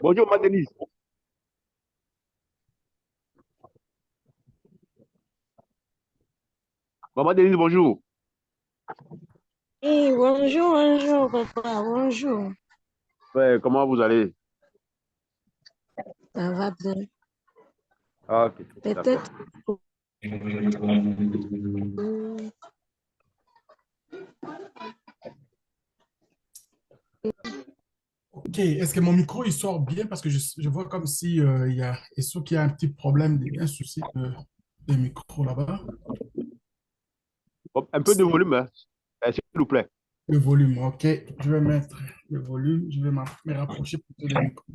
Bonjour, ma Denise. Maman Denise, bonjour. Eh, bonjour, bonjour, papa, bonjour. Ouais, comment vous allez? Ça va bien. Ah, ok, d'accord. Peut-être. Ok, est-ce que mon micro il sort bien parce que je vois comme si il y a, et qu'il y a un petit problème, un souci de micro là-bas. Bon, un peu de volume, hein, s'il vous plaît. Le volume, ok. Je vais mettre le volume, je vais me rapprocher plutôt du micro.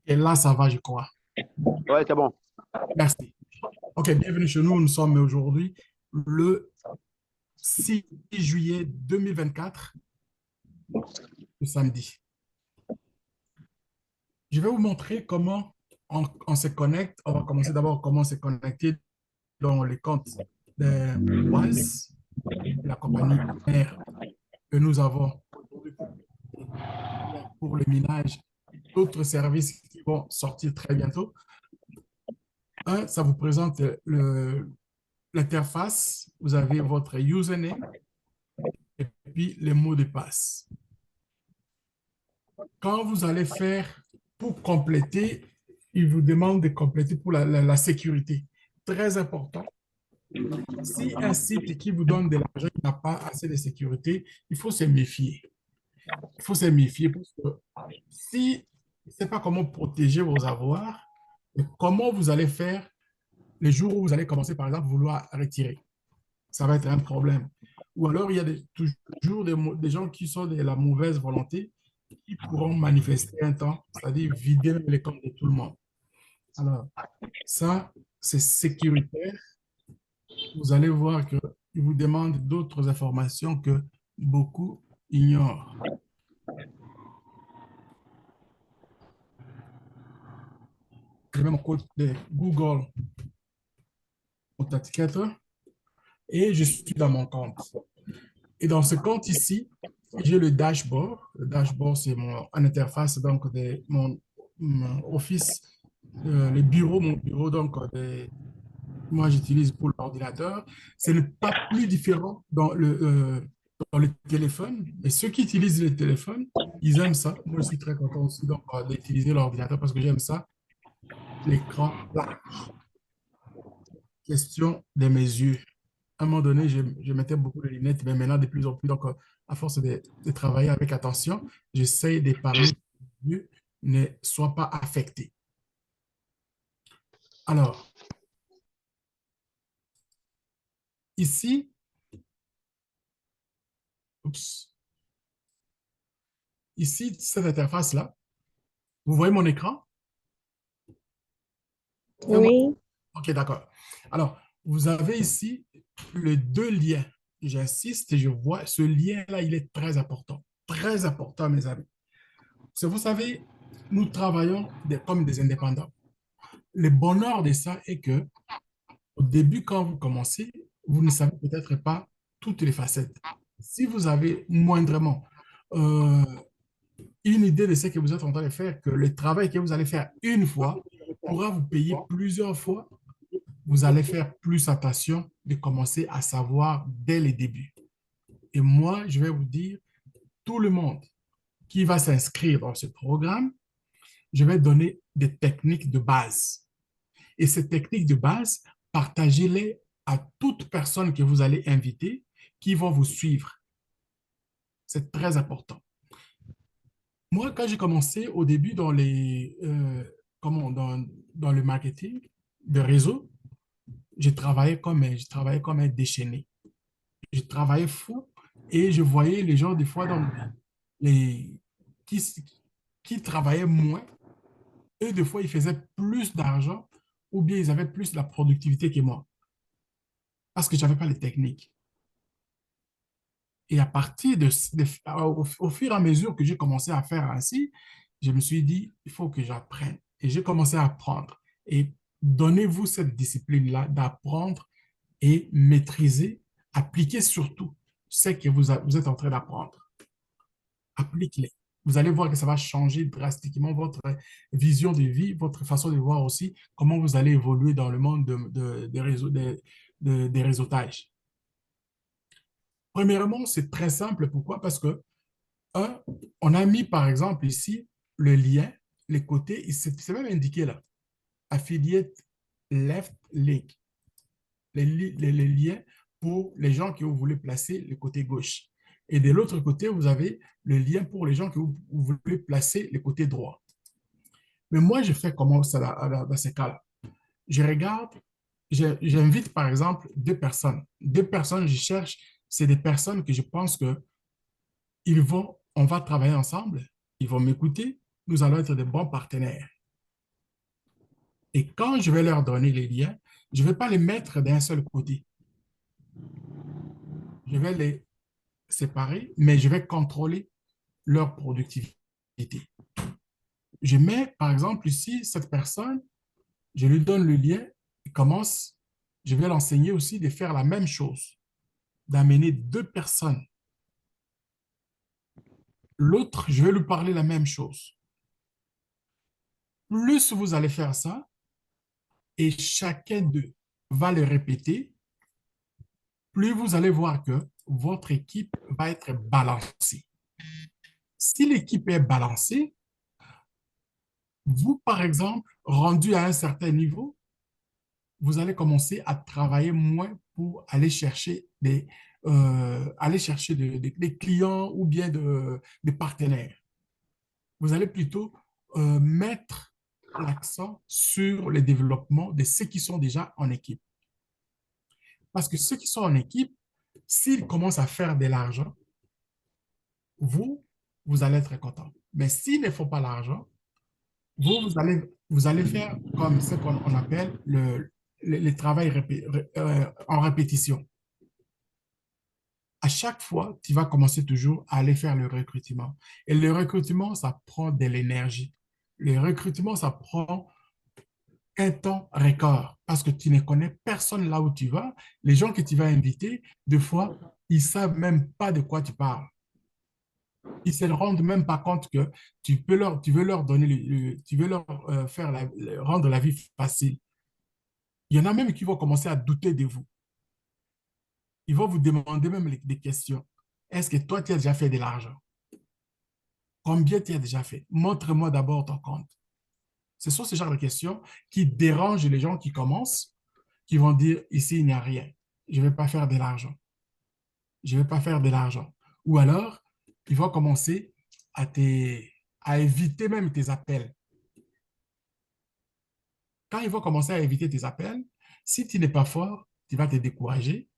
Et là, ça va, je crois. Ouais, c'est bon. Merci. Ok, bienvenue chez nous. Nous sommes aujourd'hui le 6 juillet 2024, le samedi. Je vais vous montrer comment on se connecte. On va commencer d'abord comment on s'est connecté dans les comptes de Wise, la compagnie mère que nous avons pour le minage, d'autres services qui vont sortir très bientôt. Un, ça vous présente l'interface. Vous avez votre username et puis les mots de passe. Quand vous allez faire pour compléter, il vous demande de compléter pour la sécurité. Très important. Si un site qui vous donne de l'argent qui n'a pas assez de sécurité, il faut se méfier. Il faut se méfier parce que si vous ne savez pas comment protéger vos avoirs, et comment vous allez faire les jours où vous allez commencer, par exemple, vouloir retirer. Ça va être un problème. Ou alors, il y a toujours des gens qui sont de la mauvaise volonté qui pourront manifester un temps, c'est-à-dire vider même les comptes de tout le monde. Alors, ça, c'est sécuritaire. Vous allez voir qu'il vous demande d'autres informations que beaucoup ignorent. J'ai même un code de Google Authenticator et je suis dans mon compte. Et dans ce compte ici, j'ai le dashboard. Le dashboard, c'est une interface donc de mon office, le bureau, mon bureau donc moi j'utilise pour l'ordinateur. Ce n'est pas plus différent dans le téléphone. Et ceux qui utilisent le téléphone, ils aiment ça. Moi, je suis très content aussi donc, d'utiliser l'ordinateur parce que j'aime ça. L'écran plat. Question de mes yeux. À un moment donné, je mettais beaucoup de lunettes, mais maintenant, de plus en plus, donc, à force de travailler avec attention, j'essaie d'épargner que mes yeux ne soient pas affectés. Alors, ici, oups, ici, cette interface-là, vous voyez mon écran? Fais-moi. Oui, OK, d'accord. Alors, vous avez ici les deux liens. J'insiste, je vois, ce lien-là, il est très important, mes amis. Vous savez, nous travaillons comme des indépendants. Le bonheur de ça est que au début, quand vous commencez, vous ne savez peut-être pas toutes les facettes. Si vous avez moindrement euh, une idée de ce que vous êtes en train de faire, que le travail que vous allez faire une fois pourra vous payer plusieurs fois, vous allez faire plus attention de commencer à savoir dès le début. Et moi, je vais vous dire, tout le monde qui va s'inscrire dans ce programme, je vais donner des techniques de base. Et ces techniques de base, partagez-les à toute personne que vous allez inviter qui vont vous suivre. C'est très important. Moi, quand j'ai commencé au début dans le marketing de réseau, je travaillais comme un déchaîné. Je travaillais fou et je voyais les gens des fois les, qui, qui travaillaient moins et des fois ils faisaient plus d'argent ou bien ils avaient plus de la productivité que moi parce que je n'avais pas les techniques. Et à partir au fur et à mesure que j'ai commencé à faire ainsi, je me suis dit, il faut que j'apprenne. Et j'ai commencé à apprendre. Et donnez-vous cette discipline-là d'apprendre et maîtriser, appliquer surtout ce que vous êtes en train d'apprendre. Appliquez-les. Vous allez voir que ça va changer drastiquement votre vision de vie, votre façon de voir aussi comment vous allez évoluer dans le monde des réseaux, des réseautages. Premièrement, c'est très simple. Pourquoi? Parce que, un, on a mis par exemple ici le lien, les côtés, et c'est même indiqué là, affiliate left link, les liens pour les gens que vous voulez placer le côté gauche. Et de l'autre côté, vous avez le lien pour les gens que vous voulez placer le côté droit. Mais moi, je fais comment ça dans ces cas-là? Je regarde, j'invite par exemple deux personnes. Deux personnes, je cherche, c'est des personnes que je pense que on va travailler ensemble, ils vont m'écouter, nous allons être de bons partenaires. Et quand je vais leur donner les liens, je ne vais pas les mettre d'un seul côté. Je vais les séparer, mais je vais contrôler leur productivité. Je mets, par exemple, ici, cette personne, je lui donne le lien, il commence, je vais l'enseigner aussi de faire la même chose, d'amener deux personnes. L'autre, je vais lui parler la même chose. Plus vous allez faire ça, et chacun d'eux va le répéter, plus vous allez voir que votre équipe va être balancée. Si l'équipe est balancée, vous, par exemple, rendu à un certain niveau, vous allez commencer à travailler moins pour aller chercher des clients ou bien des partenaires. Vous allez plutôt mettre l'accent sur le développement de ceux qui sont déjà en équipe. Parce que ceux qui sont en équipe, s'ils commencent à faire de l'argent, vous allez être content. Mais s'ils ne font pas l'argent, vous allez faire comme ce qu'on appelle le travail en répétition. À chaque fois, tu vas commencer toujours à aller faire le recrutement. Et le recrutement, ça prend de l'énergie. Le recrutement, ça prend un temps record parce que tu ne connais personne là où tu vas. Les gens que tu vas inviter, des fois, ils ne savent même pas de quoi tu parles. Ils se rendent même pas compte que tu veux leur donner, tu veux leur rendre la vie facile. Il y en a même qui vont commencer à douter de vous. Ils vont vous demander même des questions. Est-ce que toi, tu as déjà fait de l'argent? Combien tu as déjà fait? Montre-moi d'abord ton compte. Ce sont ce genre de questions qui dérangent les gens qui commencent, qui vont dire, ici, il n'y a rien. Je ne vais pas faire de l'argent. Je ne vais pas faire de l'argent. Ou alors, ils vont commencer à éviter même tes appels. Quand ils vont commencer à éviter tes appels, si tu n'es pas fort, tu vas te décourager,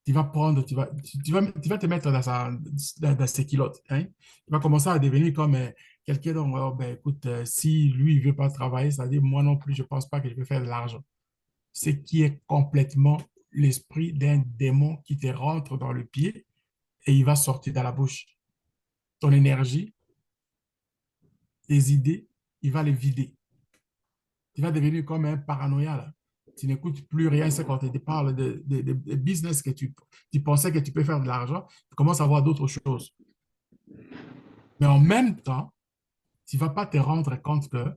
tu vas te mettre dans ses culottes. Hein? Tu vas commencer à devenir comme quelqu'un dont, oh, ben, écoute, si lui, il ne veut pas travailler, ça veut dire moi non plus, je ne pense pas que je vais faire de l'argent. Ce qui est complètement l'esprit d'un démon qui te rentre dans le pied et il va sortir dans la bouche. Ton énergie, tes idées, il va les vider. Tu vas devenir comme un paranoïa, là. Tu n'écoutes plus rien, c'est quand tu parles de business que tu pensais que tu peux faire de l'argent, tu commences à voir d'autres choses. Mais en même temps, tu ne vas pas te rendre compte que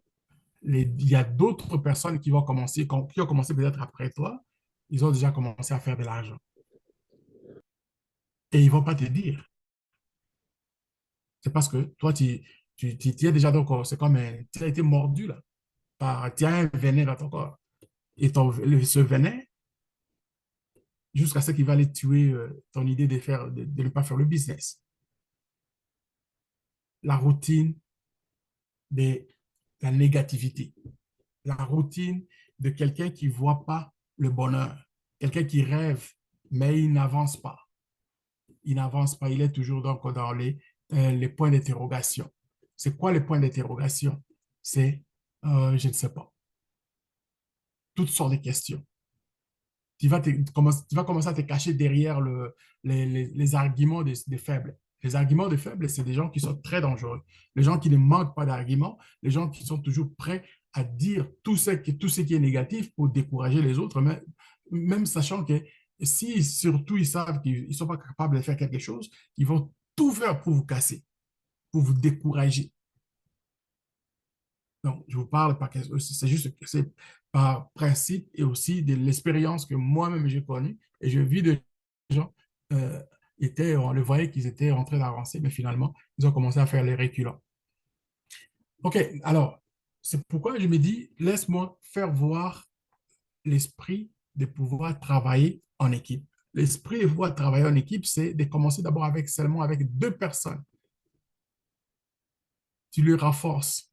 il y a d'autres personnes qui qui ont commencé peut-être après toi, ils ont déjà commencé à faire de l'argent. Et ils ne vont pas te dire. C'est parce que toi, tu es déjà dans ton corps. C'est comme tu as été mordu là, tu as un venin dans ton corps. Et ce venin, jusqu'à ce qu'il va aller tuer ton idée de ne pas faire le business. La routine de la négativité. La routine de quelqu'un qui ne voit pas le bonheur. Quelqu'un qui rêve, mais il n'avance pas. Il n'avance pas, il est toujours donc dans les points d'interrogation. C'est quoi les points d'interrogation? C'est, je ne sais pas, toutes sortes de questions. Tu vas commencer à te cacher derrière les arguments des faibles. Les arguments des faibles, c'est des gens qui sont très dangereux. Les gens qui ne manquent pas d'arguments, les gens qui sont toujours prêts à dire tout ce qui est négatif pour décourager les autres, même sachant que si surtout ils savent qu'ils ne sont pas capables de faire quelque chose, ils vont tout faire pour vous casser. pour vous décourager. Donc, je vous parle parce que c'est juste que c'est par principe et aussi de l'expérience que moi-même j'ai connue et je vis de gens on le voyait qu'ils étaient en train d'avancer, mais finalement, ils ont commencé à faire les reculants. OK, alors, c'est pourquoi je me dis, laisse-moi faire voir l'esprit de pouvoir travailler en équipe. L'esprit de pouvoir travailler en équipe, c'est de commencer d'abord seulement avec deux personnes. Tu les renforces,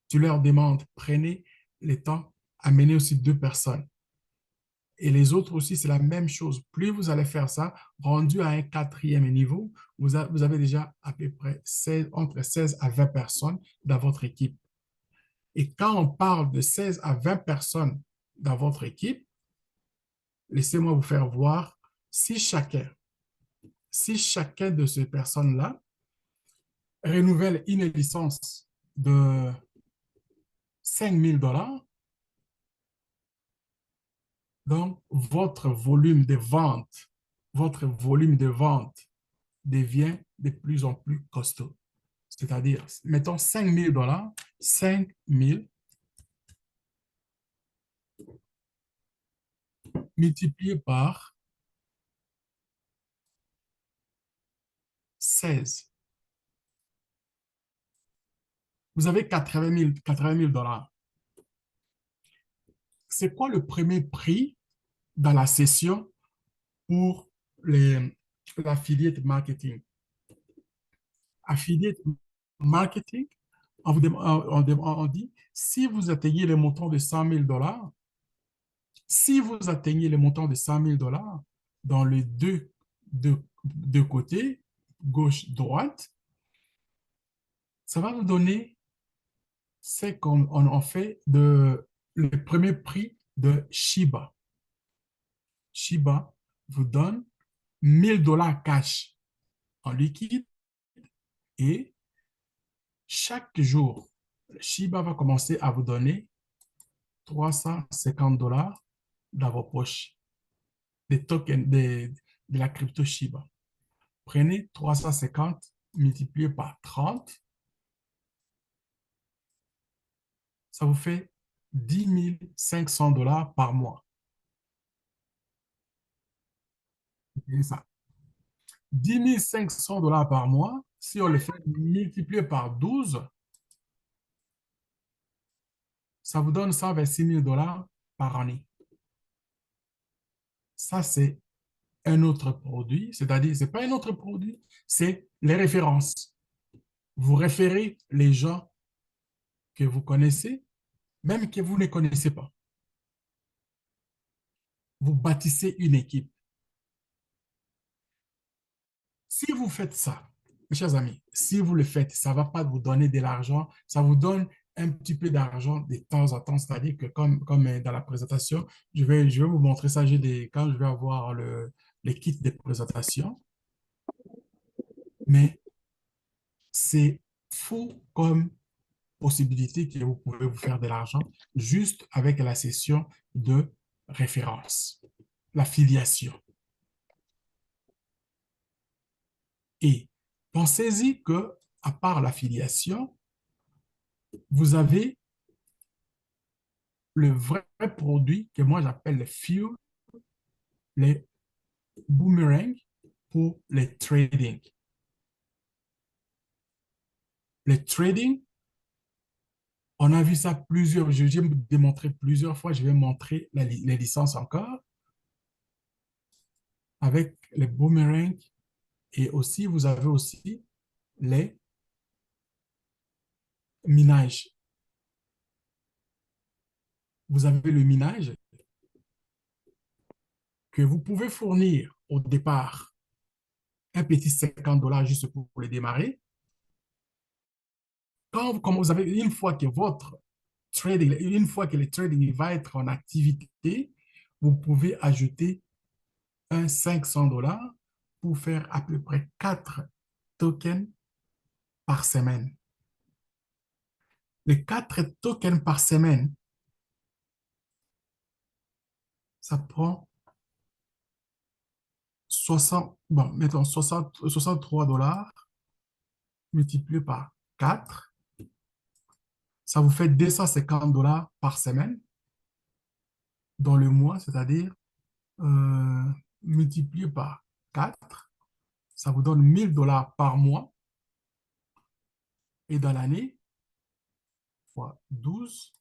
tu leur demandes, prenez le temps à mener aussi deux personnes. Et les autres aussi, c'est la même chose. Plus vous allez faire ça, rendu à un quatrième niveau, vous avez déjà à peu près entre 16 à 20 personnes dans votre équipe. Et quand on parle de 16 à 20 personnes dans votre équipe, laissez-moi vous faire voir si chacun, si chacun de ces personnes-là renouvelle une licence de 5 000 $, donc votre volume de vente devient de plus en plus costaud. C'est-à-dire, mettons 5 000 $, 5 000 multiplié par 16. Vous avez 80 000 $. C'est quoi le premier prix dans la session pour l'affiliate marketing? Affiliate marketing, on dit, si vous atteignez le montant de 100 000 $, si vous atteignez le montant de 100 000 $ dans les deux côtés, gauche-droite, ça va vous donner, c'est comme on en fait le premier prix de Shiba. Shiba vous donne 1 000 $ cash en liquide et chaque jour, Shiba va commencer à vous donner 350 $ dans vos poches, des tokens de la crypto Shiba. Prenez 350 multiplié par 30, ça vous fait 10 500 $ par mois. C'est ça. 10 500 $ par mois, si on le fait multiplier par 12, ça vous donne 126 000 $ par année. Ça, c'est un autre produit, c'est-à-dire, ce n'est pas un autre produit, c'est les références. Vous référez les gens que vous connaissez, même que vous ne connaissez pas. Vous bâtissez une équipe. Si vous faites ça, mes chers amis, si vous le faites, ça ne va pas vous donner de l'argent, ça vous donne un petit peu d'argent de temps en temps, c'est-à-dire que comme dans la présentation, je vais vous montrer ça, quand je vais avoir les kits de présentation, mais c'est fou comme possibilité que vous pouvez vous faire de l'argent juste avec la session de référence, l'affiliation. Et pensez-y que, à part l'affiliation, vous avez le vrai produit que moi j'appelle le fuel, les boomerangs pour les trading. Les trading, on a vu ça j'ai démontré plusieurs fois, je vais montrer les licences encore avec les boomerangs et aussi vous avez aussi les minages. Vous avez le minage que vous pouvez fournir au départ un petit 50 $ juste pour le démarrer. Comme vous avez, une fois que votre trading, une fois que le trading va être en activité, vous pouvez ajouter un 500 $ pour faire à peu près 4 tokens par semaine. Les 4 tokens par semaine, ça prend 60, bon, mettons 63 $. multiplié par 4, ça vous fait 250 $ par semaine dans le mois, c'est-à-dire euh, multiplié par 4, ça vous donne 1000 $ par mois. Et dans l'année, fois 12,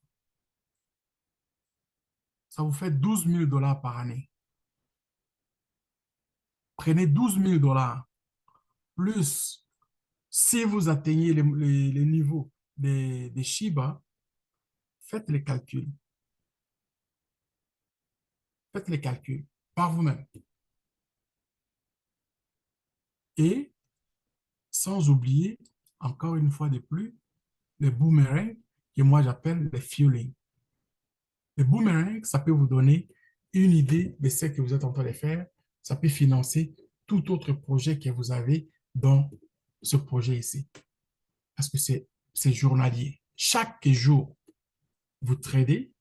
ça vous fait 12 000 $ par année. Prenez 12 000 $ plus, si vous atteignez les niveaux des Shiba, faites les calculs. Faites les calculs par vous-même. Et sans oublier, encore une fois de plus, les boomerangs que moi j'appelle les fueling. Les boomerangs, ça peut vous donner une idée de ce que vous êtes en train de faire. Ça peut financer tout autre projet que vous avez dans ce projet ici. Parce que c'est journalier. Chaque jour, vous tradez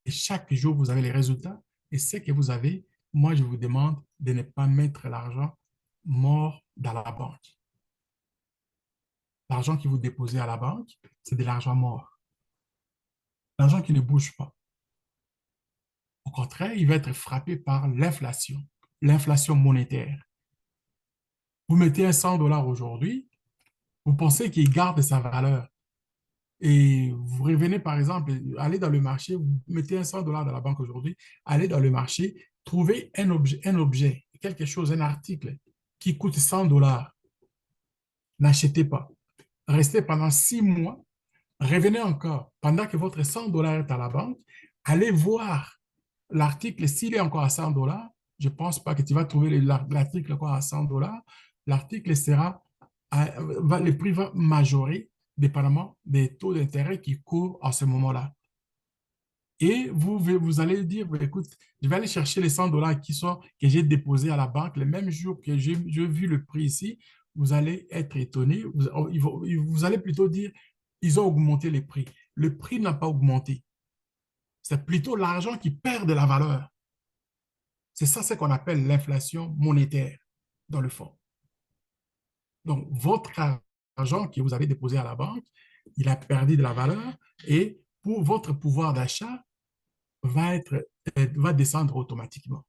et chaque jour, vous avez les résultats. Et ce que vous avez, moi, je vous demande de ne pas mettre l'argent mort dans la banque. L'argent que vous déposez à la banque, c'est de l'argent mort. L'argent qui ne bouge pas. Au contraire, il va être frappé par l'inflation monétaire. Vous mettez un 100 $ aujourd'hui, vous pensez qu'il garde sa valeur. Et vous revenez, par exemple, allez dans le marché, vous mettez un 100 $ dans la banque aujourd'hui, allez dans le marché, trouvez un objet, quelque chose, un article qui coûte 100 $. N'achetez pas. Restez pendant 6 mois, revenez encore. Pendant que votre 100 $ est à la banque, allez voir l'article, s'il est encore à 100 $, je ne pense pas que tu vas trouver l'article encore à 100 $. L'article sera, le prix va majorer dépendamment des taux d'intérêt qui courent à ce moment-là. Et vous allez dire, ben, écoute, je vais aller chercher les 100 $ que j'ai déposés à la banque le même jour que j'ai vu le prix ici. Vous allez être étonné. Vous allez plutôt dire, ils ont augmenté les prix. Le prix n'a pas augmenté. C'est plutôt l'argent qui perd de la valeur. C'est ça ce qu'on appelle l'inflation monétaire dans le fond. Donc, votre argent que vous avez déposé à la banque, il a perdu de la valeur et pour votre pouvoir d'achat va descendre automatiquement.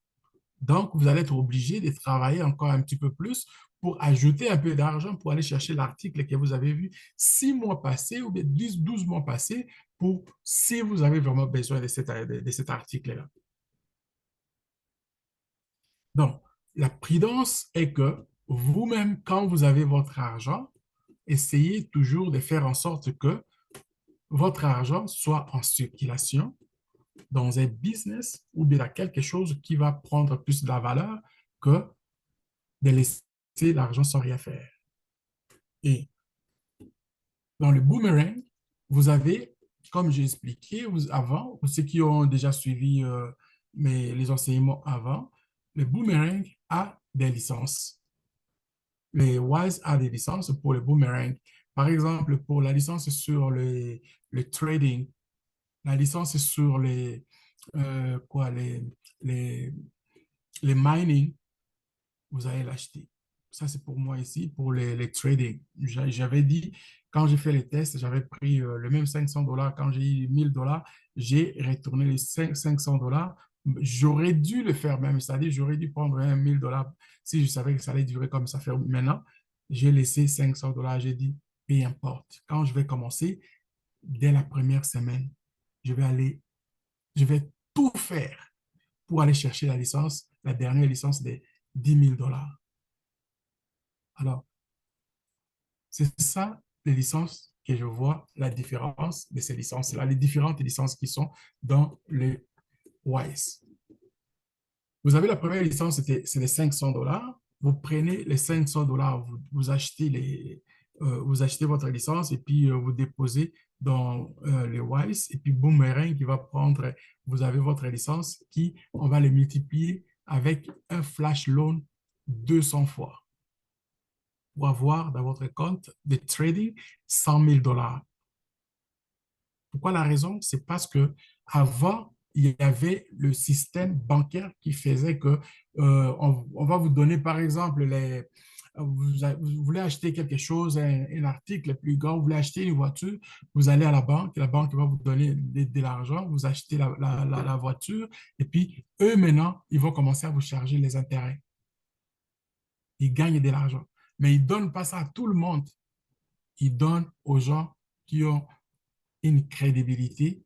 Donc, vous allez être obligé de travailler encore un petit peu plus pour ajouter un peu d'argent pour aller chercher l'article que vous avez vu 6 mois passés ou bien 12 mois passés pour si vous avez vraiment besoin de cet article-là. Donc, la prudence est que vous-même, quand vous avez votre argent, essayez toujours de faire en sorte que votre argent soit en circulation dans un business ou bien dans quelque chose qui va prendre plus de la valeur que de laisser l'argent sans rien faire. Et dans le boomerang, vous avez, comme j'ai expliqué avant, pour ceux qui ont déjà suivi les enseignements avant, le boomerang a des licences. Les WISE a des licences pour le boomerang. Par exemple, pour la licence sur le trading, la licence sur les, les mining, vous allez l'acheter. Ça, c'est pour moi ici, pour les trading. J'avais dit, quand j'ai fait les tests, j'avais pris le même 500 $. Quand j'ai eu 1000 $, j'ai retourné les 500 $. J'aurais dû le faire même, c'est-à-dire j'aurais dû prendre un 1000 $ si je savais que ça allait durer comme ça fait maintenant. J'ai laissé 500 $. J'ai dit, peu importe. Quand je vais commencer, dès la première semaine, je vais tout faire pour aller chercher la licence, la dernière licence de 10 000 $. Alors, c'est ça les licences que je vois, la différence de ces licences-là, les différentes licences qui sont dans le WISE. Vous avez la première licence, c'est les 500 $. Vous prenez les 500 $, vous achetez votre licence et puis vous déposez dans les WISE et puis Boomerang qui va prendre, vous avez votre licence qui, on va les multiplier avec un flash loan 200 fois pour avoir dans votre compte de trading 100 000 $. Pourquoi la raison? C'est parce que avant, il y avait le système bancaire qui faisait que on va vous donner, par exemple, vous voulez acheter quelque chose, un article plus grand, vous voulez acheter une voiture, vous allez à la banque va vous donner de l'argent, vous achetez la voiture, et puis eux, maintenant, ils vont commencer à vous charger les intérêts. Ils gagnent de l'argent. Mais ils ne donnent pas ça à tout le monde. Ils donnent aux gens qui ont une crédibilité,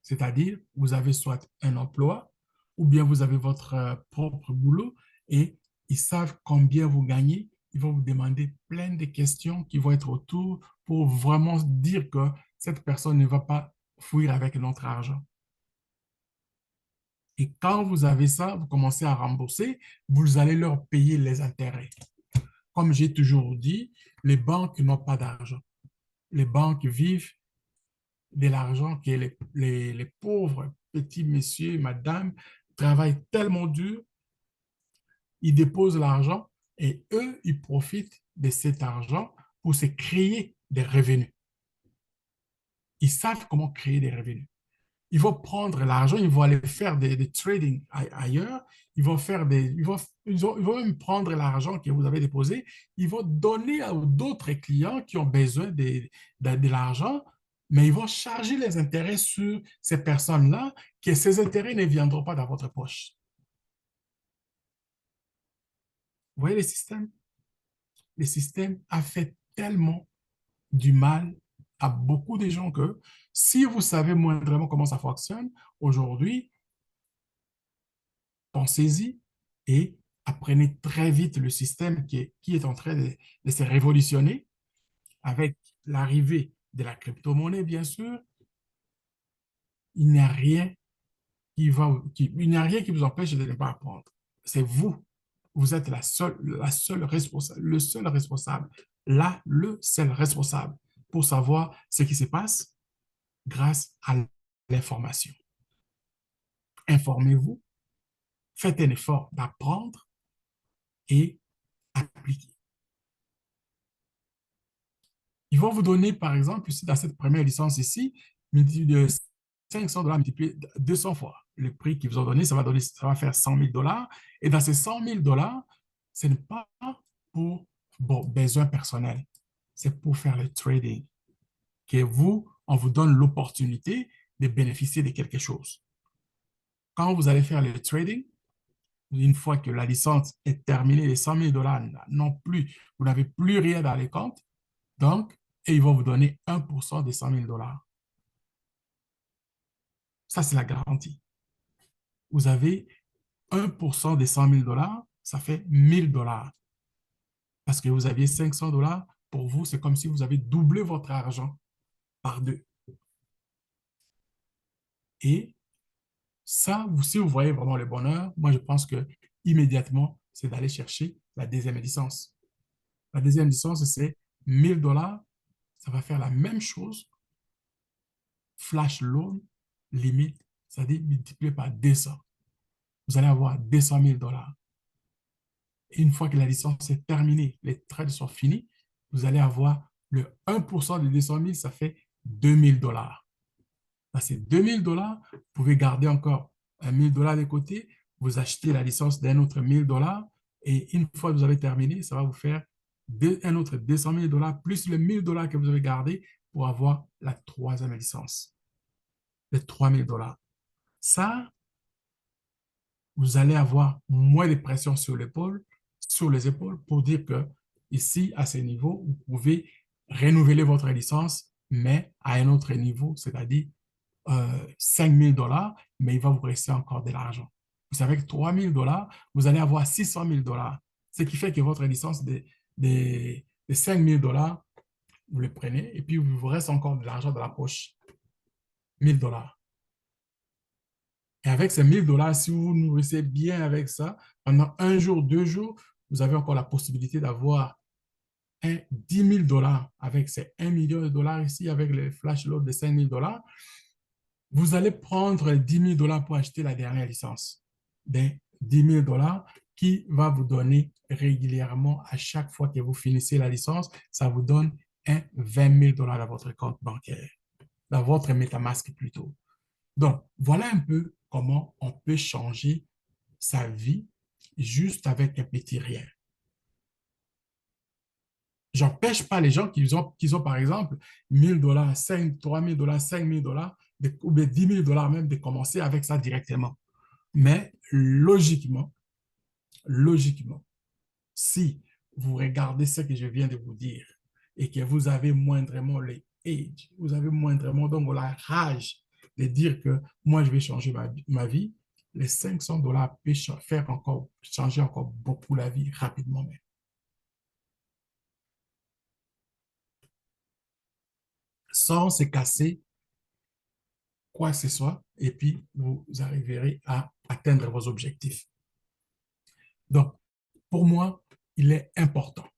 c'est-à-dire vous avez soit un emploi ou bien vous avez votre propre boulot et ils savent combien vous gagnez. Ils vont vous demander plein de questions qui vont être autour pour vraiment dire que cette personne ne va pas fuir avec notre argent. Et quand vous avez ça, vous commencez à rembourser, vous allez leur payer les intérêts. Comme j'ai toujours dit, les banques n'ont pas d'argent. Les banques vivent de l'argent que les pauvres petits messieurs, madame, travaillent tellement dur, ils déposent l'argent et eux, ils profitent de cet argent pour se créer des revenus. Ils savent comment créer des revenus. Ils vont prendre l'argent, ils vont aller faire des trading ailleurs, ils vont faire ils vont même prendre l'argent que vous avez déposé, ils vont donner à d'autres clients qui ont besoin de l'argent, mais ils vont charger les intérêts sur ces personnes-là, que ces intérêts ne viendront pas dans votre poche. Vous voyez le système? Le système a fait tellement du mal à beaucoup de gens que si vous savez moindrement comment ça fonctionne, aujourd'hui, pensez-y et apprenez très vite le système qui est en train de se révolutionner avec l'arrivée de la crypto-monnaie, bien sûr. Il n'y a rien il n'y a rien qui vous empêche de ne pas apprendre. C'est vous. Vous êtes la seule responsable, le seul responsable, là, le seul responsable pour savoir ce qui se passe grâce à l'information. Informez-vous, faites un effort d'apprendre et appliquez. Ils vont vous donner, par exemple, ici, dans cette première licence ici, de $500 multiplié 200 fois. Le prix qu'ils vous ont donné, ça va faire $100 000. Et dans ces $100 000, ce n'est pas pour besoin personnel. C'est pour faire le trading. Que vous, on vous donne l'opportunité de bénéficier de quelque chose. Quand vous allez faire le trading, une fois que la licence est terminée, les $100 000 non plus, vous n'avez plus rien dans les comptes, donc, et ils vont vous donner 1% des $100 000. Ça, c'est la garantie. Vous avez 1% des $100 000, ça fait $1 000. Parce que vous aviez $500, pour vous, c'est comme si vous avez doublé votre argent par deux. Et ça, si vous voyez vraiment le bonheur, moi, je pense que immédiatement, c'est d'aller chercher la deuxième licence. La deuxième licence, c'est $1 000. Ça va faire la même chose. Flash loan, limite, c'est-à-dire multiplié par 200. Vous allez avoir $200 000. Et une fois que la licence est terminée, les trades sont finis, vous allez avoir le 1% de 200 000, ça fait $2 000. Dans ces $2 000, vous pouvez garder encore $1 000 de côté, vous achetez la licence d'un autre $1 000 et une fois que vous avez terminé, ça va vous faire un autre $200 000 plus le $1 000 que vous avez gardé pour avoir la troisième licence, les $3 000. Ça, vous allez avoir moins de pression sur les épaules pour dire que ici, à ce niveau, vous pouvez renouveler votre licence, mais à un autre niveau, c'est-à-dire $5 000, mais il va vous rester encore de l'argent. Vous savez que $3 000, vous allez avoir $600 000, ce qui fait que votre licence de $5 000, vous le prenez et puis il vous reste encore de l'argent dans la poche, $1 000. Et avec ces $1 000, si vous vous nourrissez bien avec ça, pendant un jour, 2 jours, vous avez encore la possibilité d'avoir $10 000 avec ces $1 million ici, avec le flash load de $5 000. Vous allez prendre $10 000 pour acheter la dernière licence. Des $10 000 qui va vous donner régulièrement, à chaque fois que vous finissez la licence, ça vous donne $20 000 dans votre compte bancaire, dans votre MetaMask plutôt. Donc, voilà un peu comment on peut changer sa vie juste avec un petit rien. J'empêche pas les gens qui ont, par exemple, 1000 $, 3000 $, 5000 $, ou bien 10 000 $ même, de commencer avec ça directement. Mais logiquement, si vous regardez ce que je viens de vous dire et que vous avez moindrement les age, vous avez moindrement donc la rage de dire que moi je vais changer ma vie, les 500 $ peuvent faire encore, changer encore beaucoup la vie rapidement même. Sans se casser quoi que ce soit, et puis vous arriverez à atteindre vos objectifs. Donc, pour moi, il est important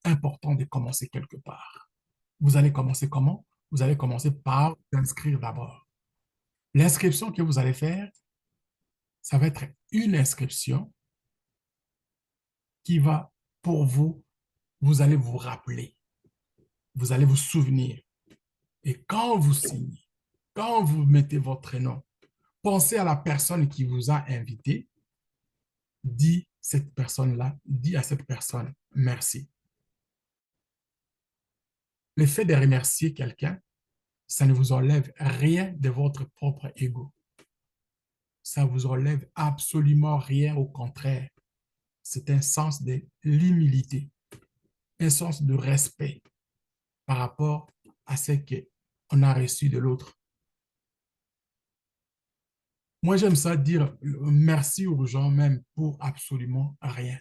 de commencer quelque part. Vous allez commencer comment? Vous allez commencer par inscrire d'abord. L'inscription que vous allez faire, ça va être une inscription qui va, pour vous, vous allez vous rappeler, vous allez vous souvenir. Et quand vous signez, quand vous mettez votre nom, pensez à la personne qui vous a invité, dis à cette personne merci. Le fait de remercier quelqu'un, ça ne vous enlève rien de votre propre ego. Ça vous enlève absolument rien, au contraire. C'est un sens de l'humilité, un sens de respect par rapport à ce qu'on a reçu de l'autre. Moi, j'aime ça dire merci aux gens même pour absolument rien.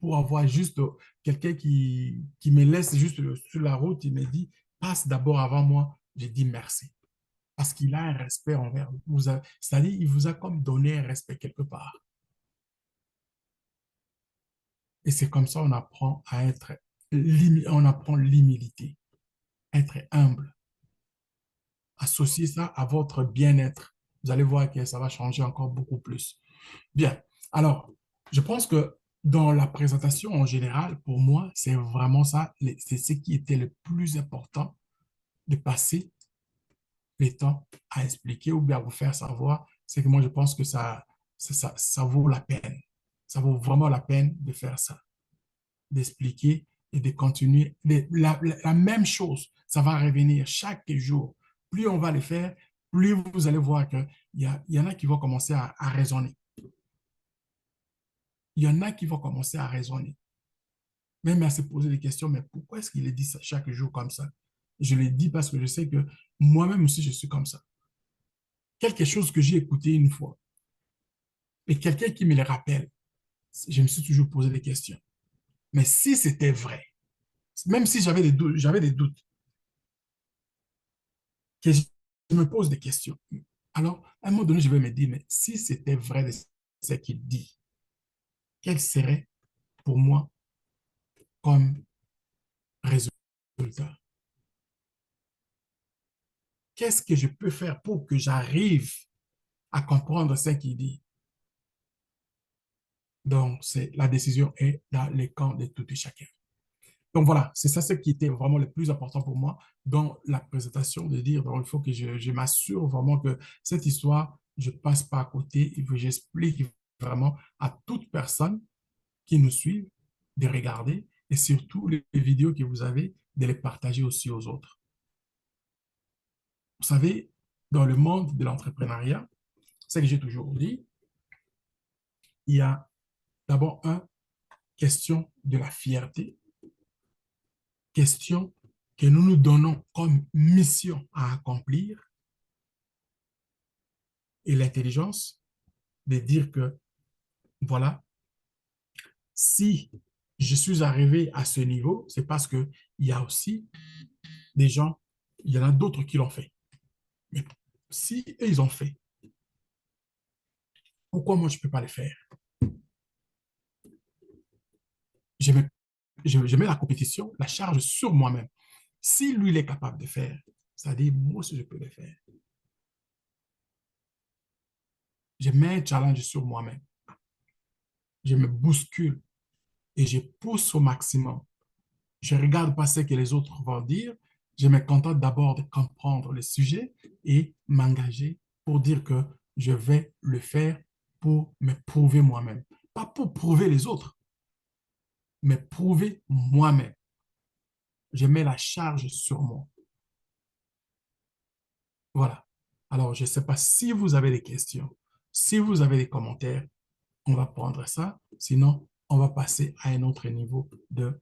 Pour avoir juste quelqu'un qui me laisse juste sur la route, il me dit, passe d'abord avant moi, je dis merci. Parce qu'il a un respect envers vous. C'est-à-dire, il vous a comme donné un respect quelque part. Et c'est comme ça qu'on apprend à être, on apprend l'humilité, être humble. Associez ça à votre bien-être. Vous allez voir que ça va changer encore beaucoup plus. Bien. Alors, je pense que dans la présentation en général, pour moi, c'est vraiment ça, c'est ce qui était le plus important, de passer le temps à expliquer ou bien à vous faire savoir. C'est que moi, je pense que ça vaut la peine. Ça vaut vraiment la peine de faire ça, d'expliquer et de continuer. La même chose, ça va revenir chaque jour. Plus on va le faire, plus vous allez voir qu'il y en a qui vont commencer à raisonner. Il y en a qui vont commencer à raisonner, même à se poser des questions, mais pourquoi est-ce qu'il est dit ça chaque jour comme ça? Je le dis parce que je sais que moi-même aussi, je suis comme ça. Quelque chose que j'ai écouté une fois, et quelqu'un qui me le rappelle, je me suis toujours posé des questions. Mais si c'était vrai, même si j'avais des doutes, que je me pose des questions. Alors, à un moment donné, je vais me dire, mais si c'était vrai de ce qu'il dit, quel serait pour moi comme résultat? Qu'est-ce que je peux faire pour que j'arrive à comprendre ce qu'il dit? Donc, la décision est dans les camps de tout et chacun. Donc voilà, c'est ça ce qui était vraiment le plus important pour moi dans la présentation, de dire, donc, il faut que je m'assure vraiment que cette histoire, je ne passe pas à côté et que j'explique vraiment à toute personne qui nous suit de regarder et surtout les vidéos que vous avez, de les partager aussi aux autres. Vous savez, dans le monde de l'entrepreneuriat, ce que j'ai toujours dit, il y a d'abord question de la fierté, question que nous nous donnons comme mission à accomplir, et l'intelligence de dire que, voilà, si je suis arrivé à ce niveau, c'est parce qu'il y a aussi des gens, il y en a d'autres qui l'ont fait. Mais si eux, ils ont fait, pourquoi moi, je ne peux pas le faire? Je mets, je mets la compétition, la charge sur moi-même. Si lui, il est capable de faire, ça dit, moi aussi, je peux le faire. Je mets un challenge sur moi-même. Je me bouscule et je pousse au maximum. Je ne regarde pas ce que les autres vont dire. Je me contente d'abord de comprendre le sujet et m'engager pour dire que je vais le faire pour me prouver moi-même. Pas pour prouver les autres, mais prouver moi-même. je mets la charge sur moi. Voilà. Alors, je ne sais pas si vous avez des questions, si vous avez des commentaires, on va prendre ça. Sinon, on va passer à un autre niveau de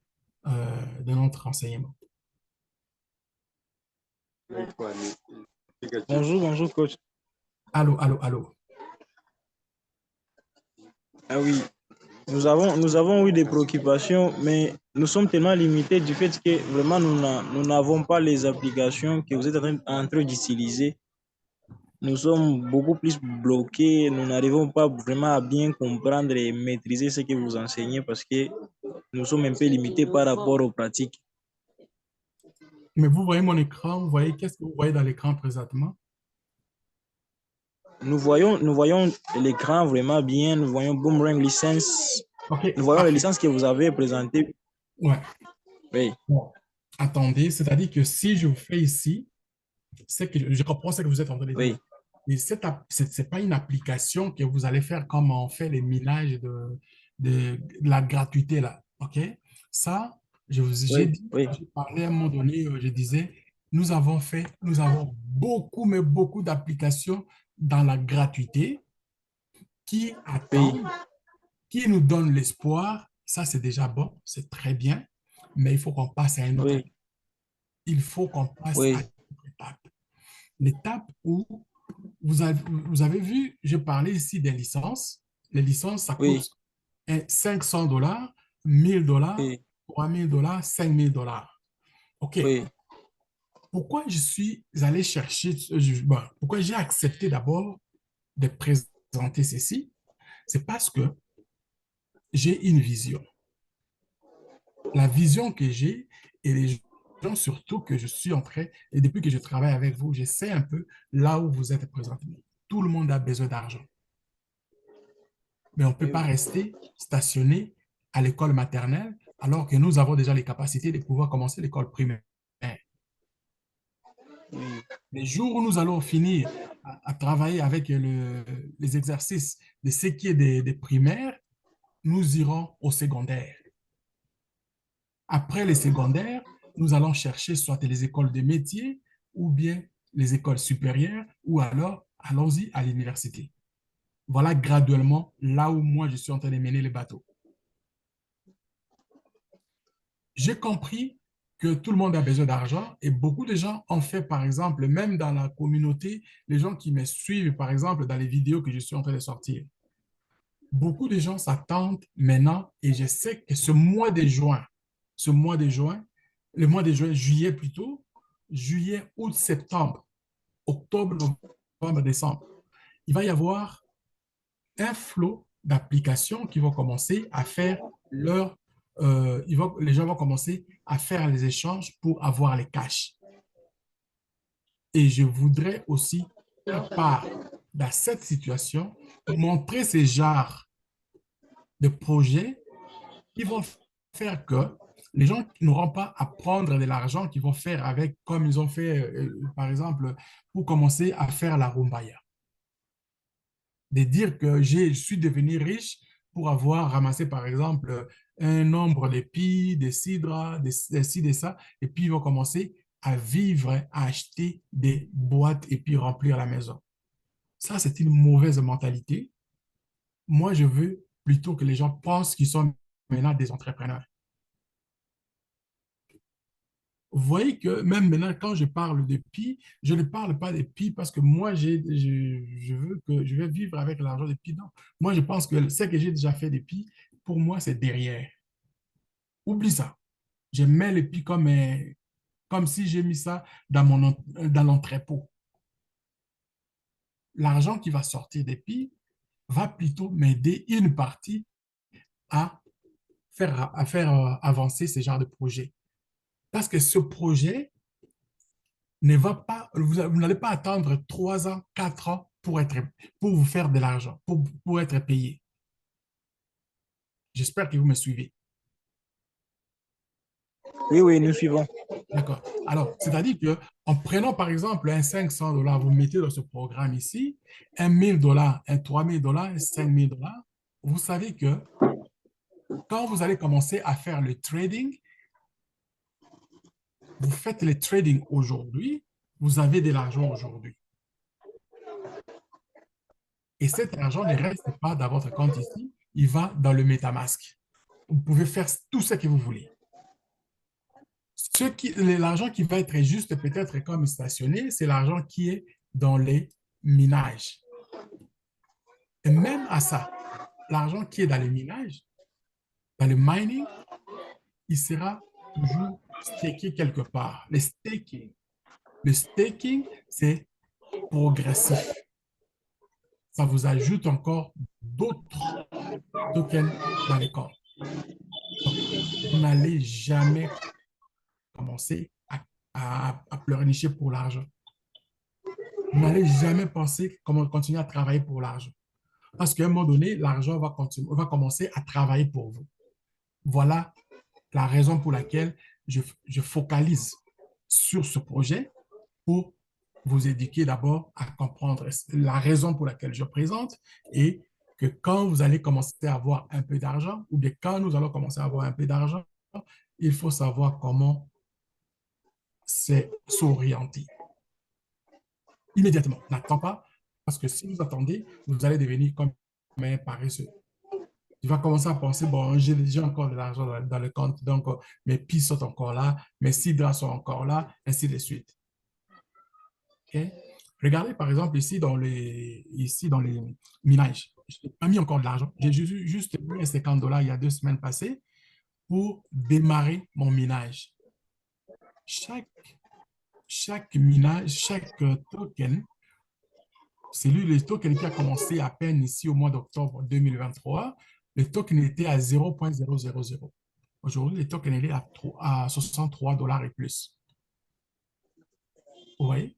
notre enseignement. Bonjour, bonjour, coach. Allô, allô, allô. Ah oui, nous avons eu des préoccupations, mais nous sommes tellement limités du fait que vraiment nous n'avons pas les applications que vous êtes en train d'utiliser. Nous sommes beaucoup plus bloqués, nous n'arrivons pas vraiment à bien comprendre et maîtriser ce que vous enseignez parce que nous sommes un peu limités par rapport aux pratiques. Mais vous voyez mon écran, vous voyez qu'est-ce que vous voyez dans l'écran présentement? Nous voyons l'écran vraiment bien, nous voyons Boomerang License, OK, nous voyons les parfait. licences que vous avez présentées. Ouais. Oui, Bon. Attendez, c'est-à-dire que si je vous fais ici, c'est que je comprends ce que vous êtes en train de dire. oui, Et c'est pas une application que vous allez faire comme on fait les minages de la gratuité là. OK? Ça, j'ai oui, dit, oui, j'ai parlé à un moment donné, je disais, nous avons beaucoup, mais beaucoup d'applications dans la gratuité qui oui, attendent, qui nous donnent l'espoir. Ça, c'est déjà bon, c'est très bien, mais il faut qu'on passe à une autre étape. oui, Il faut qu'on passe à oui, une autre étape. L'étape où vous avez vu, je parlais ici des licences. Les licences, ça coûte oui, 500 $, 1000 $, oui, 3000 $, 5000 $. OK. oui, Pourquoi je suis allé chercher, pourquoi j'ai accepté d'abord de présenter ceci? C'est parce que j'ai une vision. La vision que j'ai et les gens surtout que je suis en train, et depuis que je travaille avec vous, je sais un peu là où vous êtes présentement. Tout le monde a besoin d'argent. Mais on ne peut pas rester stationné à l'école maternelle alors que nous avons déjà les capacités de pouvoir commencer l'école primaire. Les jours où nous allons finir à travailler avec les exercices de ce qui est des primaires, nous irons au secondaire. Après les secondaires, nous allons chercher soit les écoles de métiers ou bien les écoles supérieures ou alors allons-y à l'université. Voilà graduellement là où moi je suis en train de mener le bateau. J'ai compris que tout le monde a besoin d'argent et beaucoup de gens ont fait, par exemple, même dans la communauté, les gens qui me suivent, par exemple, dans les vidéos que je suis en train de sortir. Beaucoup de gens s'attendent maintenant et je sais que le mois de juin, juillet plutôt, juillet, août, septembre, octobre, novembre, décembre, il va y avoir un flot d'applications qui vont commencer à faire les gens vont commencer à faire les échanges pour avoir les cash. Et je voudrais aussi, à part dans cette situation, montrer ces genres de projets qui vont faire que les gens n'auront pas à prendre de l'argent qu'ils vont faire avec, comme ils ont fait, par exemple, pour commencer à faire la rumbaya. De dire que je suis devenu riche pour avoir ramassé, par exemple, un nombre de pis, de cidres, de ci, de ça, et puis ils vont commencer à vivre, à acheter des boîtes et puis remplir la maison. Ça, c'est une mauvaise mentalité. Moi, je veux plutôt que les gens pensent qu'ils sont maintenant des entrepreneurs. Vous voyez que même maintenant, quand je parle de PI, je ne parle pas de PI parce que moi, je veux vivre avec l'argent de PI. Non. Moi, je pense que ce que j'ai déjà fait de PI, pour moi, c'est derrière. Oublie ça. Je mets le PI comme si j'ai mis ça dans l'entrepôt. L'argent qui va sortir des PI va plutôt m'aider une partie à faire avancer ce genre de projet. Parce que ce projet, ne va pas, vous n'allez pas attendre 3 ans, 4 ans pour vous faire de l'argent, pour être payé. J'espère que vous me suivez. oui, oui, nous suivons. D'accord. Alors, c'est-à-dire que en prenant par exemple un 500 $, vous mettez dans ce programme ici, un 1000 $, un 3000 $, un 5000 $, vous savez que quand vous allez commencer à faire le trading, vous faites les trading aujourd'hui, vous avez de l'argent aujourd'hui. Et cet argent ne reste pas dans votre compte ici, il va dans le MetaMask. Vous pouvez faire tout ce que vous voulez. L'argent qui va être juste peut-être comme stationné, c'est l'argent qui est dans les minages. Et même à ça, l'argent qui est dans les minages, dans le mining, il sera toujours stacké quelque part. Le staking, c'est progressif. Ça vous ajoute encore d'autres tokens dans les comptes. Donc, vous n'allez jamais commencer à pleurnicher pour l'argent. Vous n'allez jamais penser comment continuer à travailler pour l'argent. Parce qu'à un moment donné, l'argent va commencer à travailler pour vous. Voilà la raison pour laquelle je focalise sur ce projet pour vous éduquer d'abord à comprendre la raison pour laquelle je présente et que quand vous allez commencer à avoir un peu d'argent ou bien quand nous allons commencer à avoir un peu d'argent, il faut savoir comment s'orienter. Immédiatement, n'attends pas parce que si vous attendez, vous allez devenir comme un paresseux. Tu vas commencer à penser, bon, j'ai encore de l'argent dans le compte, donc mes PI sont encore là, mes cidras sont encore là, ainsi de suite. Okay? Regardez par exemple ici dans les minages. Je n'ai pas mis encore de l'argent. J'ai juste mis $50 il y a 2 semaines passées pour démarrer mon minage. Chaque minage, chaque token, c'est lui le token qui a commencé à peine ici au mois d'octobre 2023. Le token était à 0,000. Aujourd'hui, le token est à $63 et plus. Vous voyez?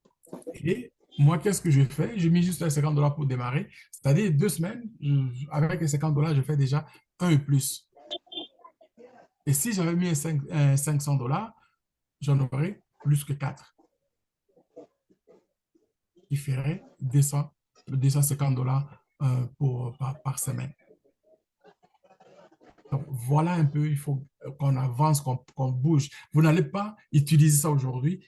Et moi, qu'est-ce que je fais? Je mets juste les $50 pour démarrer. C'est-à-dire 2 semaines, avec les $50, je fais déjà un et plus. Et si j'avais mis $500, j'en aurais plus que 4. Qui ferait $250 par semaine. Donc, voilà un peu, il faut qu'on avance, qu'on bouge. Vous n'allez pas utiliser ça aujourd'hui.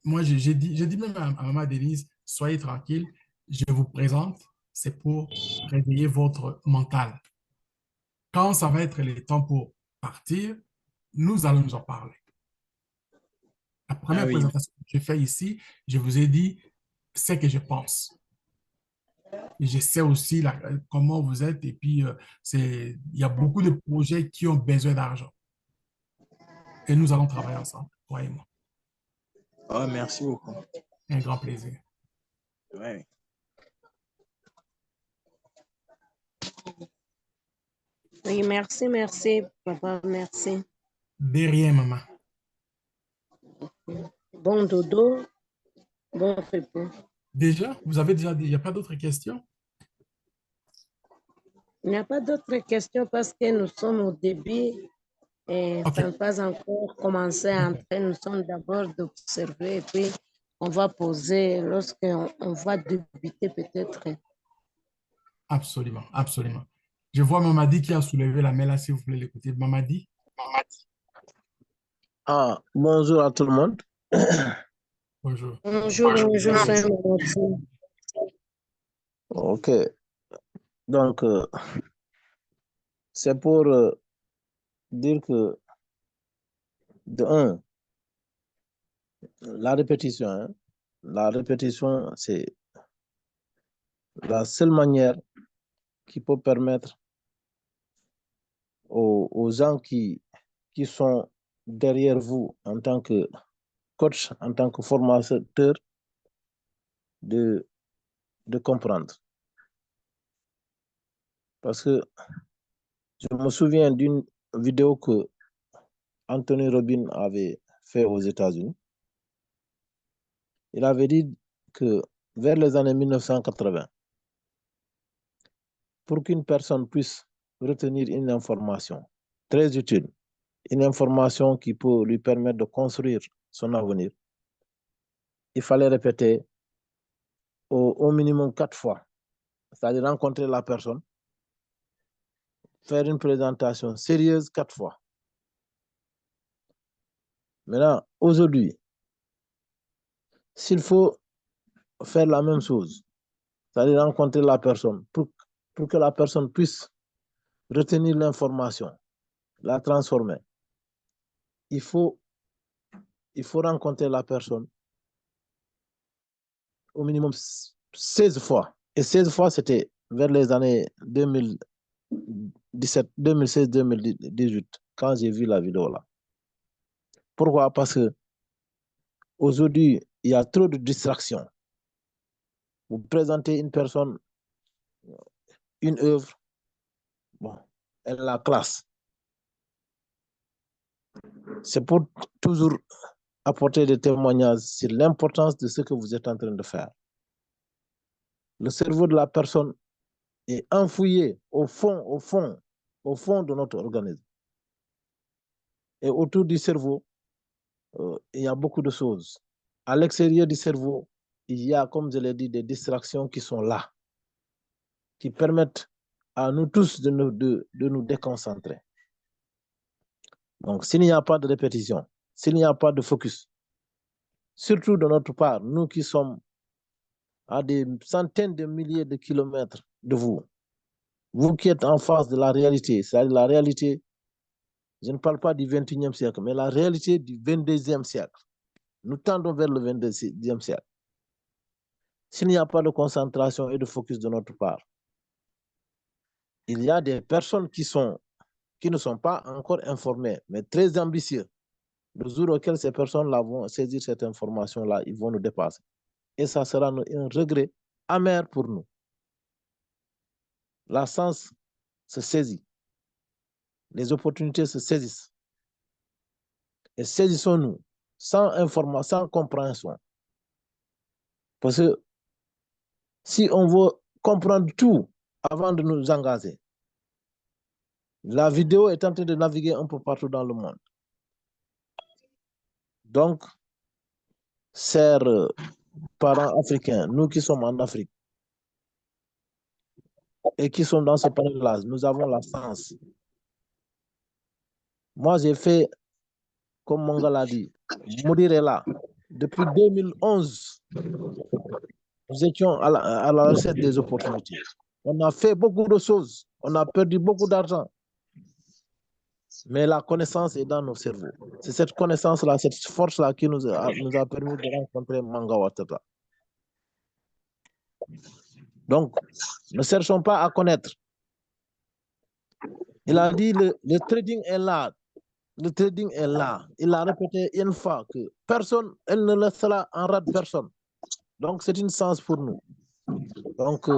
Moi, j'ai dit même à Maman Denise, soyez tranquille, je vous présente, c'est pour réveiller votre mental. Quand ça va être le temps pour partir, nous allons nous en parler. La première présentation que j'ai faite ici, je vous ai dit ce que je pense. Et je sais aussi comment vous êtes et puis il y a beaucoup de projets qui ont besoin d'argent. Et nous allons travailler ensemble, croyez-moi. Oh, merci beaucoup. Un grand plaisir. Ouais. Oui, merci, papa, merci. De rien, maman. Bon dodo, bon repos. Déjà, vous avez déjà dit, il n'y a pas d'autres questions? Il n'y a pas d'autres questions parce que nous sommes au début et Ok. ça n'a pas encore commencé à entrer. Nous sommes d'abord d'observer et puis on va poser lorsqu'on va débuter peut-être. Absolument, absolument. Je vois Mamadi qui a soulevé la main là, si vous voulez l'écouter. Mamadi. Ah, bonjour à tout le monde. Bonjour. Bonjour, Saint-Martin. Ok, donc c'est pour dire que de un, la répétition, c'est la seule manière qui peut permettre aux gens qui sont derrière vous en tant que coach, en tant que formateur, de comprendre. Parce que je me souviens d'une vidéo que Anthony Robbins avait fait aux États-Unis. Il avait dit que vers les années 1980, pour qu'une personne puisse retenir une information très utile, une information qui peut lui permettre de construire son avenir, il fallait répéter au minimum 4 fois, c'est-à-dire rencontrer la personne, faire une présentation sérieuse 4 fois. Maintenant, aujourd'hui, s'il faut faire la même chose, c'est-à-dire rencontrer la personne pour que la personne puisse retenir l'information, la transformer, il faut rencontrer la personne au minimum 16 fois. Et 16 fois, c'était vers les années 2017, 2016, 2018, quand j'ai vu la vidéo là. Pourquoi? Parce que aujourd'hui, il y a trop de distractions. Vous présentez une personne, une œuvre, bon, elle la classe. C'est pour toujours apporter des témoignages sur l'importance de ce que vous êtes en train de faire. Le cerveau de la personne est enfouillé au fond de notre organisme. Et autour du cerveau, il y a beaucoup de choses. À l'extérieur du cerveau, il y a, comme je l'ai dit, des distractions qui sont là, qui permettent à nous tous de nous déconcentrer. Donc, s'il n'y a pas de répétition, s'il n'y a pas de focus, surtout de notre part, nous qui sommes à des centaines de milliers de kilomètres de vous, vous qui êtes en face de la réalité, c'est-à-dire la réalité, je ne parle pas du 21e siècle, mais la réalité du 22e siècle. Nous tendons vers le 22e siècle. S'il n'y a pas de concentration et de focus de notre part, il y a des personnes qui ne sont pas encore informées, mais très ambitieuses. Le jour auquel ces personnes-là vont saisir cette information-là, ils vont nous dépasser. Et ça sera un regret amer pour nous. La sens se saisit. Les opportunités se saisissent. Et saisissons-nous sans information, sans compréhension. Parce que si on veut comprendre tout avant de nous engager, la vidéo est en train de naviguer un peu partout dans le monde. Donc, chers parents africains, nous qui sommes en Afrique et qui sommes dans ce panel-là, nous avons la chance. Moi, j'ai fait, comme Monga l'a dit, mourir est là. Depuis 2011, nous étions à la recette des opportunités. On a fait beaucoup de choses. On a perdu beaucoup d'argent. Mais la connaissance est dans nos cerveaux. C'est cette connaissance-là, cette force-là qui nous a permis de rencontrer Manga Watata. Donc, ne cherchons pas à connaître. Il a dit le trading est là. Le trading est là. Il a répété une fois que personne, elle ne laissera en rate personne. Donc, c'est une chance pour nous. Donc,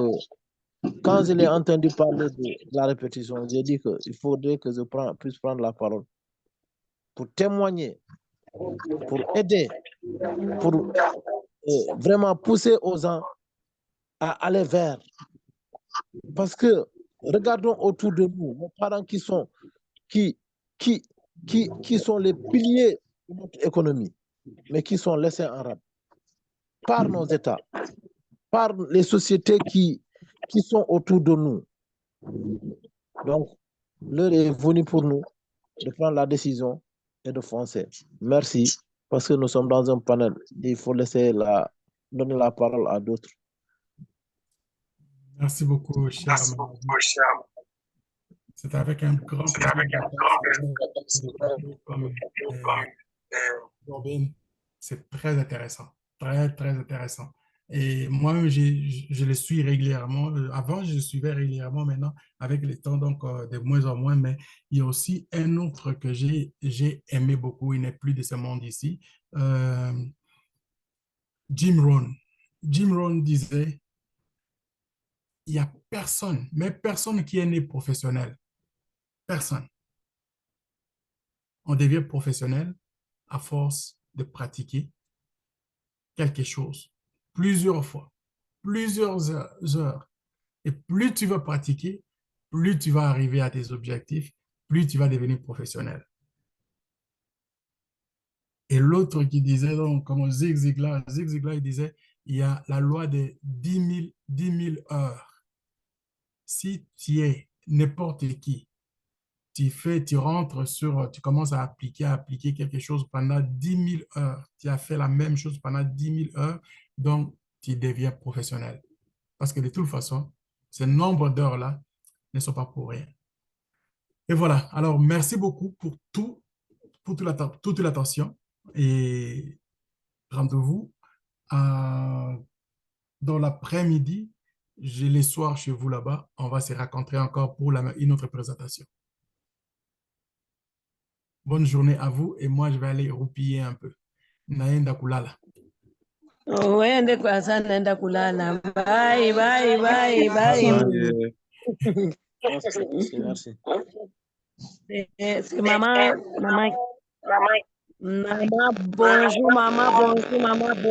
quand je l'ai entendu parler de la répétition, j'ai dit qu'il faudrait que je puisse prendre la parole pour témoigner, pour aider, pour vraiment pousser aux gens à aller vers. Parce que regardons autour de nous, nos parents qui sont les piliers de notre économie, mais qui sont laissés en rade par nos États, par les sociétés qui sont autour de nous. Donc, l'heure est venue pour nous de prendre la décision et de foncer. Merci, parce que nous sommes dans un panel. Il faut laisser donner la parole à d'autres. Merci beaucoup, cher Mamadou. C'est avec un grand plaisir. C'est très intéressant, très, très intéressant. Et moi, je le suis régulièrement. Avant, je le suivais régulièrement. Maintenant, avec le temps, donc de moins en moins. Mais il y a aussi un autre que j'ai aimé beaucoup. Il n'est plus de ce monde ici. Jim Rohn. Jim Rohn disait, il n'y a personne, mais personne qui est né professionnel. Personne. On devient professionnel à force de pratiquer quelque chose plusieurs fois, plusieurs heures. Et plus tu vas pratiquer, plus tu vas arriver à tes objectifs, plus tu vas devenir professionnel. Et l'autre qui disait, donc, comme Zig Ziglar, il disait, il y a la loi des 10 000 heures. Si tu es n'importe qui, tu rentres tu commences à appliquer quelque chose pendant 10 000 heures. Tu as fait la même chose pendant 10 000 heures, donc tu deviens professionnel. Parce que de toute façon, ce nombre d'heures-là ne sont pas pour rien. Et voilà. Alors, merci beaucoup pour toute l'attention et rendez-vous dans l'après-midi. J'ai les soirs chez vous là-bas. On va se rencontrer encore pour une autre présentation. Bonne journée à vous et moi, je vais aller roupiller un peu. Naenda kulala. Uende kwa sana, naenda kulala. Bye, bye, bye, bye. Merci. C'est maman, bonjour, maman, bonjour, maman, bonjour.